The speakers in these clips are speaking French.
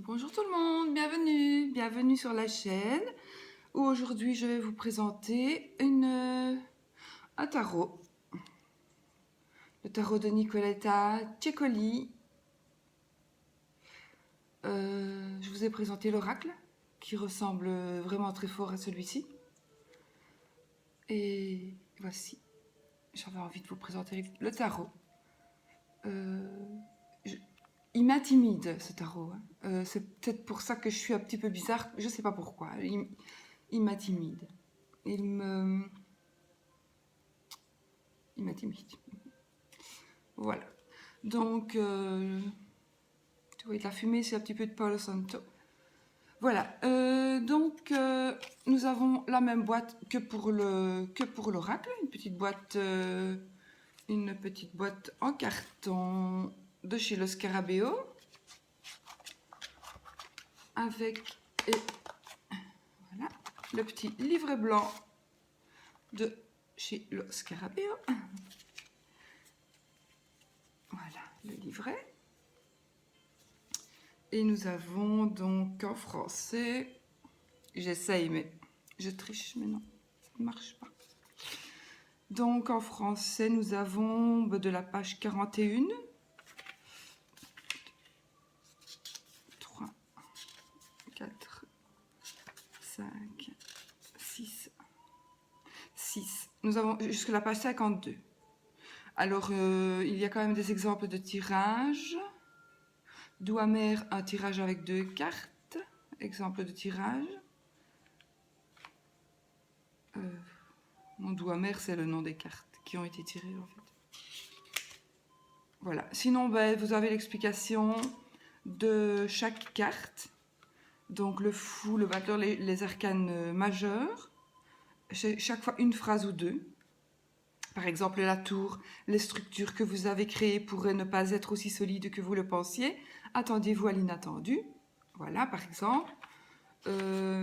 Bonjour tout le monde, bienvenue sur la chaîne où aujourd'hui je vais vous présenter un tarot. Le tarot de Nicoletta Ceccoli. Je vous ai présenté l'oracle qui ressemble vraiment très fort à celui-ci. Et voici, j'avais envie de vous présenter le tarot. Il m'intimide ce tarot. C'est peut-être pour ça que je suis un petit peu bizarre, je ne sais pas pourquoi. Il m'intimide. Il m'intimide. Voilà. Donc, tu vois, de la fumée, c'est un petit peu de Palo Santo. Voilà. Nous avons la même boîte que pour l'oracle. Une petite boîte en carton de chez Le Scarabeo. Avec voilà, le petit livret blanc de chez Le Scarabeo. Voilà le livret. Et nous avons donc en français, j'essaye mais je triche, mais non, ça ne marche pas. Donc en français, nous avons de la page 41. 3, 4, 5, 6, 6. Nous avons jusqu'à la page 52. Alors, il y a quand même des exemples de tirage. Doux amer, un tirage avec 2 cartes. Exemple de tirage. Mon doux amer, c'est le nom des cartes qui ont été tirées en fait. Voilà. Sinon, vous avez l'explication de chaque carte. Donc le fou, le battleur, les arcanes majeurs. Chaque fois une phrase ou deux. Par exemple, la tour, les structures que vous avez créées pourraient ne pas être aussi solides que vous le pensiez. Attendez-vous à l'inattendu. Voilà, par exemple.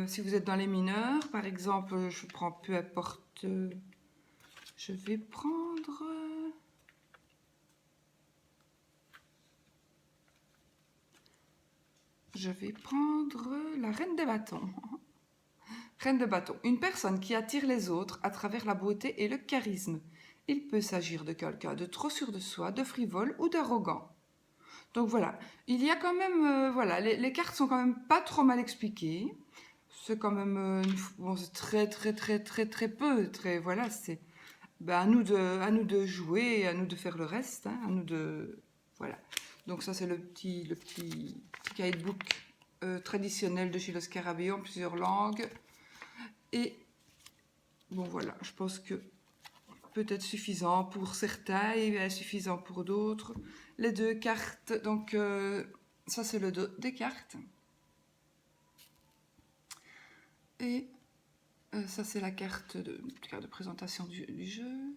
Si vous êtes dans les mineurs, par exemple, je prends peu importe. Je vais prendre. La reine des bâtons. Reine de bâton, une personne qui attire les autres à travers la beauté et le charisme. Il peut s'agir de quelqu'un de trop sûr de soi, de frivole ou d'arrogant. Donc voilà, il y a quand même, voilà, les cartes sont quand même pas trop mal expliquées. C'est quand même, bon, c'est très peu, voilà, c'est à nous de jouer, à nous de faire le reste, hein, à nous de, voilà. Donc ça c'est le petit guidebook traditionnel de chez Le Scarabeo en plusieurs langues. Et bon voilà, je pense que peut-être suffisant pour certains et insuffisant pour d'autres. Les 2 cartes, donc ça c'est le dos des cartes. Et ça c'est la carte de présentation du jeu.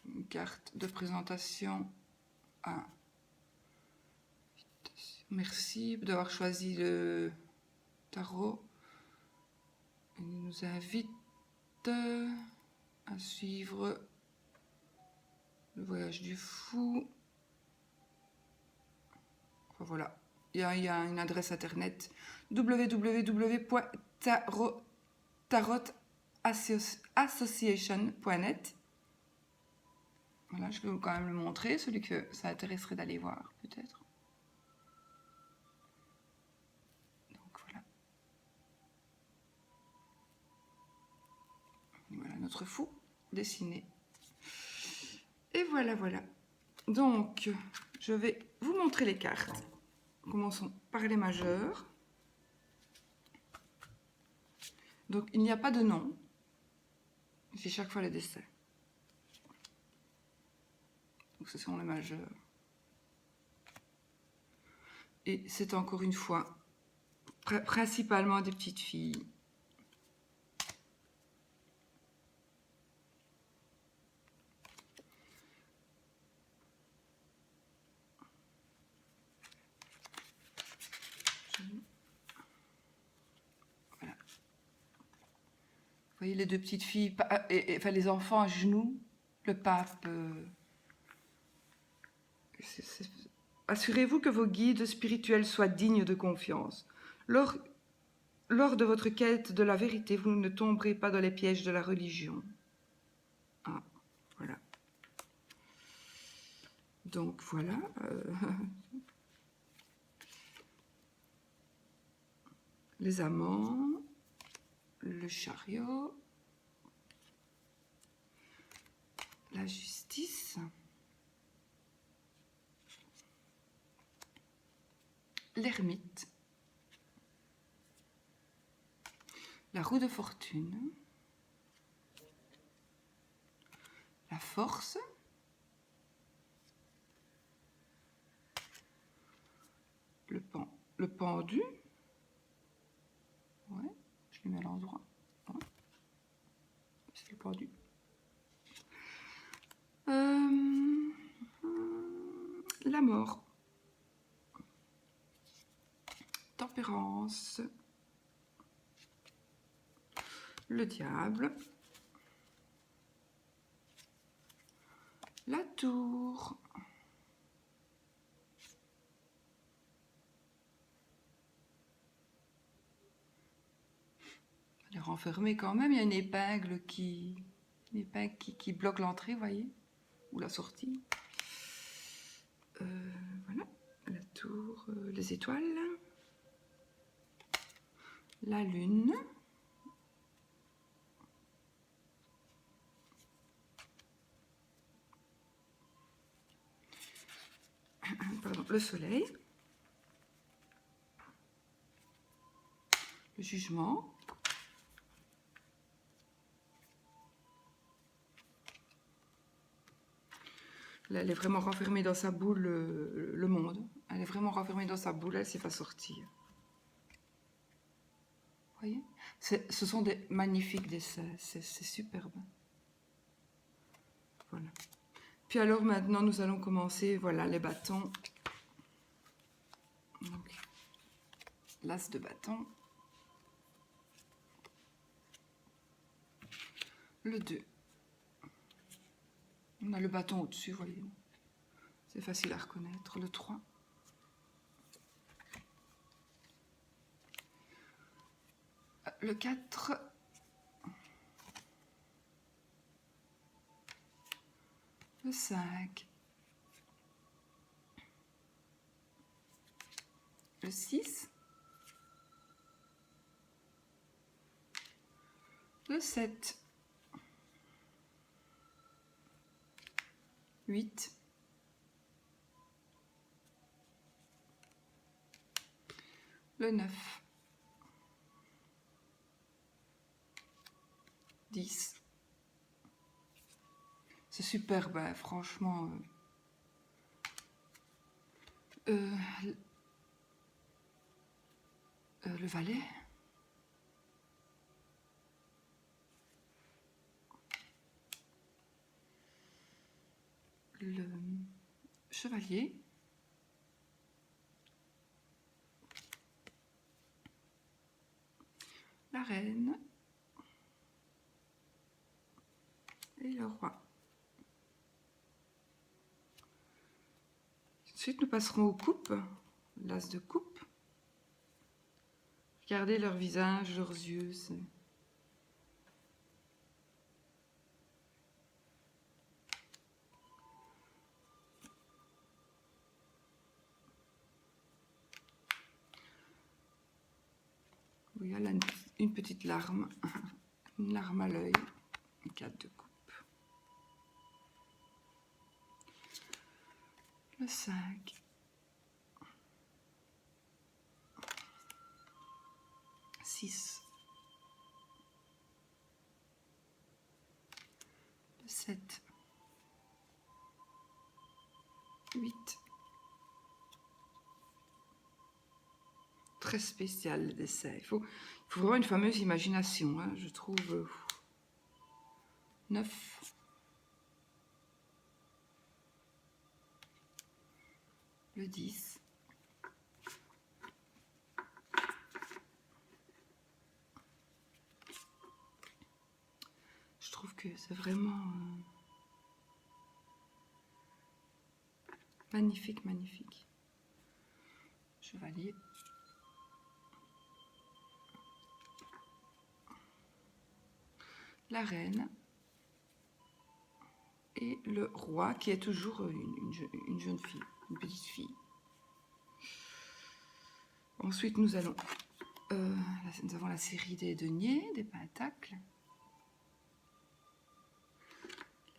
Une carte de présentation à... Merci d'avoir choisi le tarot. Il nous invite à suivre le voyage du fou. Enfin, voilà, il y a une adresse internet www.tarotassociation.net. Voilà, je vais quand même le montrer, celui que ça intéresserait d'aller voir peut-être. Voilà notre fou dessiné. Et voilà. Donc, je vais vous montrer les cartes. Commençons par les majeures. Donc, il n'y a pas de nom. J'ai chaque fois les dessins. Donc, ce sont les majeures. Et c'est encore une fois principalement des petites filles. Voilà. Vous voyez les 2 petites filles, enfin les enfants à genoux, le pape Assurez-vous que vos guides spirituels soient dignes de confiance. Lors de votre quête de la vérité, vous ne tomberez pas dans les pièges de la religion. Ah, voilà. Donc voilà. Les amants, le chariot, la justice, l'ermite, la roue de fortune, la force, le pendu, ouais, je le mets à l'endroit, ouais. C'est le pendu. La mort, tempérance, le diable, la tour, elle est renfermée quand même, il y a une épingle qui bloque l'entrée, vous voyez, ou la sortie. Voilà, la tour, les étoiles, la lune, pardon, le soleil, le jugement, là, elle est vraiment renfermée dans sa boule, le monde. Elle est vraiment renfermée dans sa boule, elle ne sait pas sortir. Vous voyez, ce sont des magnifiques dessins, c'est superbe. Voilà. Puis alors maintenant, nous allons commencer, voilà, les bâtons. Donc, l'as de bâton. Le 2. On a le bâton au-dessus, voyez. C'est facile à reconnaître. Le 3. Le 4. Le 5. Le 6. Le 7. 8. Le 9. 10. C'est superbe, hein, franchement. Le valet. Le chevalier. La reine. Et le roi. Ensuite, nous passerons aux coupes. L'as de coupe. Regardez leur visage, leurs yeux. Oui, elle a une petite larme. Une larme à l'œil. Une 4 de coupe. Le 5. Six. Le 7. 8. Très spécial le dessin. Il faut vraiment une fameuse imagination, hein, je trouve. 9. Le 10. Je trouve que c'est vraiment... Magnifique, magnifique. Chevalier. La reine. Et le roi qui est toujours une jeune fille, une petite fille. Ensuite, nous avons la série des deniers, des pentacles.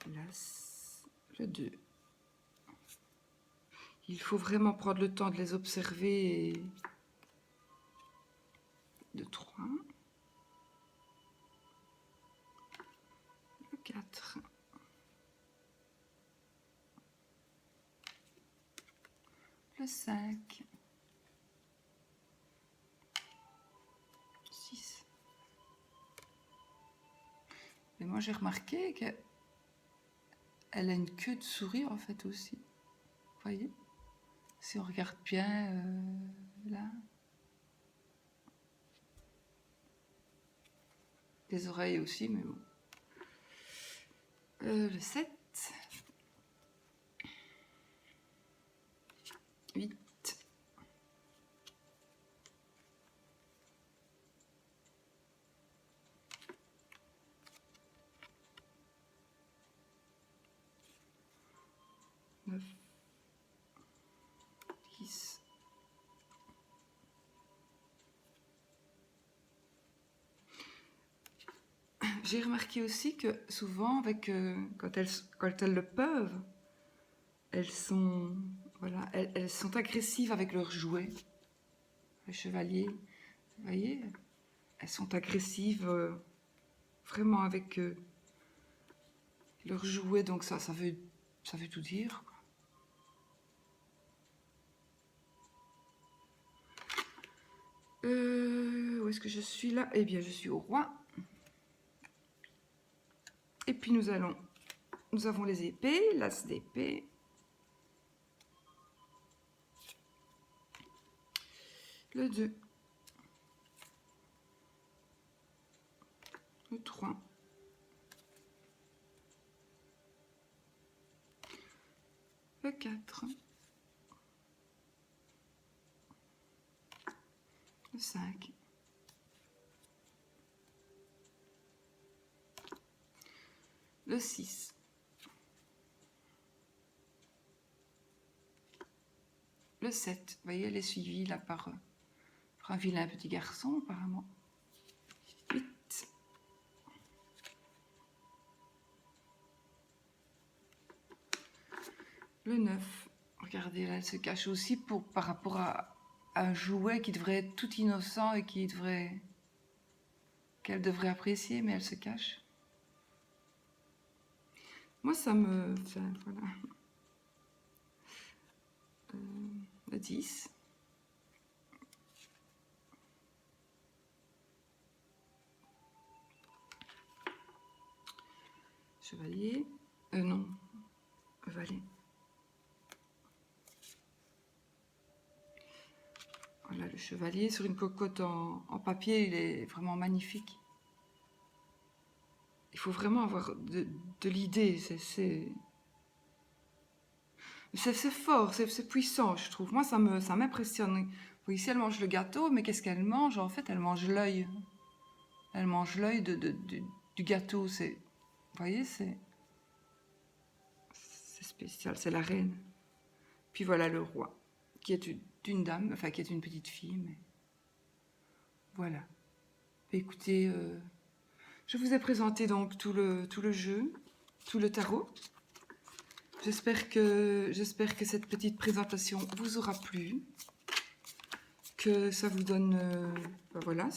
L'as, le 2. Il faut vraiment prendre le temps de les observer. Le 3. Le 4. Le 5. 6. Mais moi, j'ai remarqué qu'elle a une queue de souris, en fait, aussi. Vous voyez? Si on regarde bien, là. Les oreilles aussi, mais bon. Le 7. 8. 9. 10. J'ai remarqué aussi que souvent, quand elles le peuvent, elles sont agressives avec leurs jouets. Les chevaliers, vous voyez, elles sont agressives vraiment avec leurs jouets, donc ça veut tout dire, quoi. Où est-ce que je suis là? Eh bien, je suis au roi. Et puis nous avons les épées, l'as d'épée. Le 2. Le 3. Le 4. Le 5. Le 6. Le 7. Vous voyez, elle est suivie là par un vilain petit garçon, apparemment. 8. Le 9. Regardez, là, elle se cache aussi par rapport à un jouet qui devrait être tout innocent et qu'elle devrait apprécier, mais elle se cache. Moi, ça me... Enfin, voilà. Le 10. Chevalier. Non. Valet. Voilà, le chevalier sur une cocotte en papier, il est vraiment magnifique. Il faut vraiment avoir de l'idée. C'est fort, c'est puissant, je trouve. Moi, ça m'impressionne. Oui, ici, elle mange le gâteau, mais qu'est-ce qu'elle mange? En fait, elle mange l'œil. Elle mange l'œil du gâteau. Vous voyez, c'est spécial. C'est la reine. Puis voilà le roi, qui est une dame, enfin, qui est une petite fille, mais voilà. Écoutez, je vous ai présenté donc tout le jeu, tout le tarot. J'espère que cette petite présentation vous aura plu, que ça vous donne... ben voilà,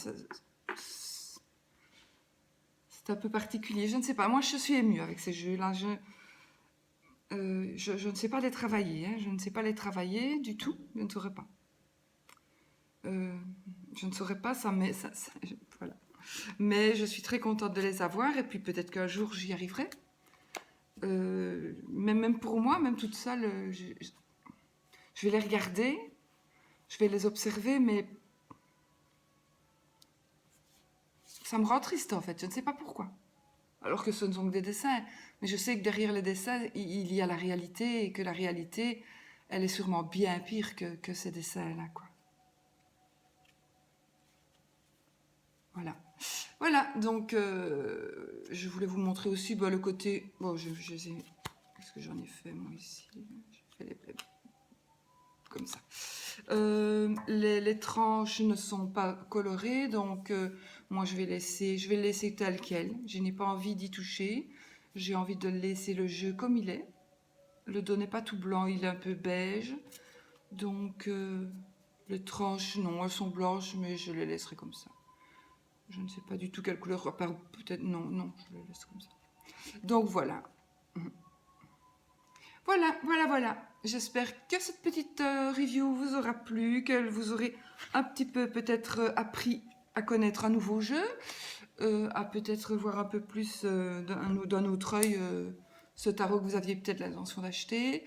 c'est un peu particulier, je ne sais pas. Moi, je suis émue avec ces jeux-là. Je ne sais pas les travailler, hein. Je ne sais pas les travailler du tout, je ne saurais pas. Je ne saurais pas, voilà. Mais je suis très contente de les avoir, et puis peut-être qu'un jour j'y arriverai. Même pour moi, même toute seule, je vais les regarder, je vais les observer, mais ça me rend triste en fait, je ne sais pas pourquoi. Alors que ce ne sont que des dessins, mais je sais que derrière les dessins, il y a la réalité, et que la réalité, elle est sûrement bien pire que ces dessins-là, quoi. Voilà. Voilà, donc je voulais vous montrer aussi le côté... Bon, qu'est-ce que j'en ai fait, moi, ici? J'ai fait les comme ça. Les tranches ne sont pas colorées, donc moi je vais le laisser tel quel. Je n'ai pas envie d'y toucher. J'ai envie de laisser le jeu comme il est. Le dos n'est pas tout blanc, il est un peu beige. Donc les tranches, non, elles sont blanches, mais je les laisserai comme ça. Je ne sais pas du tout quelle couleur, à part peut-être, non, je les laisse comme ça. Donc voilà. Voilà. J'espère que cette petite review vous aura plu, qu'elle vous aurait un petit peu peut-être appris à connaître un nouveau jeu, à peut-être voir un peu plus d'un autre œil ce tarot que vous aviez peut-être l'intention d'acheter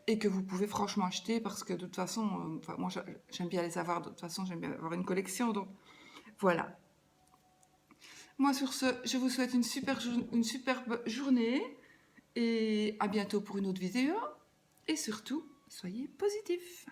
et que vous pouvez franchement acheter parce que de toute façon, moi j'aime bien les avoir, de toute façon j'aime bien avoir une collection, donc voilà. Moi sur ce, je vous souhaite une superbe journée et à bientôt pour une autre vidéo. Et surtout, soyez positifs.